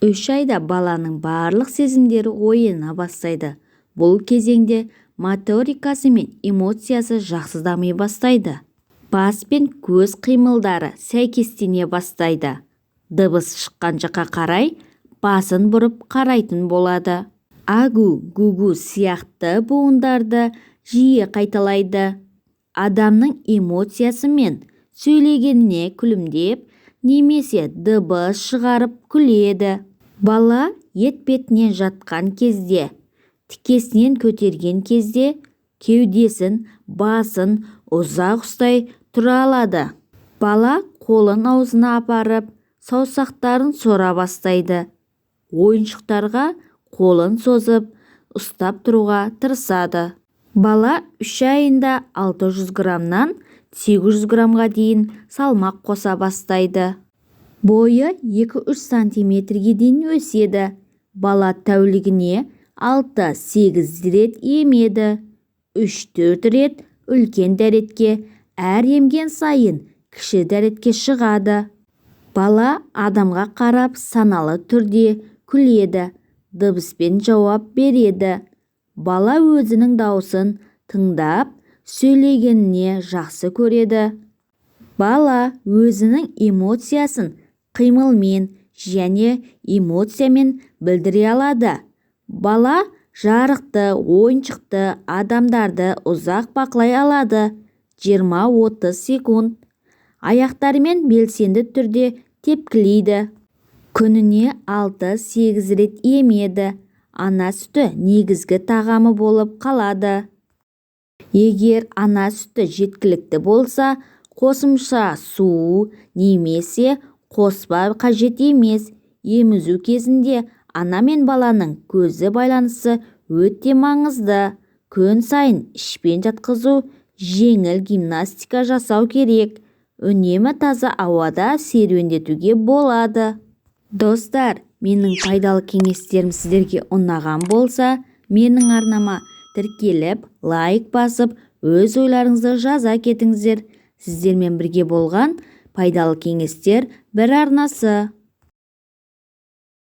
3 айда баланың барлық сезімдері ояна бастайды. Бұл кезеңде моторикасы мен эмоциясы жақсы дами бастайды. Бас пен көз қимылдары сәйкестене бастайды. Дыбыс шыққан жаққа қарай басын бұрып қарайтын болады. Агу, гугу сияқты буындарды жиі қайталайды. Адамның эмоциясы мен сөйлегеніне күлімдеп, немесе дыбыс шығарып күледі. Бала етпетінен жатқан кезде, тікесінен көтерген кезде, кеудесін, басын ұзақ ұстай тұра алады. Бала қолын аузына апарып, саусақтарын сора бастайды. Ойыншықтарға қолын созып, ұстап тұруға тырысады. Бала 3 айында 600 граммнан 800 граммға дейін салмақ қоса бастайды. Бойы 2-3 сантиметрге дейін өседі. Бала тәулігіне 6-8 рет емеді. 3-4 рет үлкен дәретке, әр емген сайын кіші дәретке шығады. Бала адамға қарап саналы түрде күледі, дыбыспен жауап береді. Бала өзінің даусын тыңдап, сөйлегеніне жақсы көреді. Бала өзінің эмоциясын қимылмен және эмоциямен білдіре алады. Бала жарықты, ойыншықты адамдарды ұзақ бақылай алады. 20-30 секунд. Аяқтарымен белсенді түрде тепкілейді. Күніне 6-8 рет емеді. Ана сүті негізгі тағамы болып қалады. Егер ана сүті жеткілікті болса, қосымша су немесе қоспа қажет емес. Емізу кезінде ана мен баланың көзі байланысы өте маңызды. Күн сайын ішпен жатқызу, жеңіл гимнастика жасау керек. Үнемі таза ауада серуендетуге болады. Достар, менің пайдалы кеңестерім сіздерге ұнаған болса, менің арнама тіркеліп, лайк басып, өз ойларыңызды жаза кетіңіздер. Сіздермен бірге болған пайдалы кеңестер бір арнасы.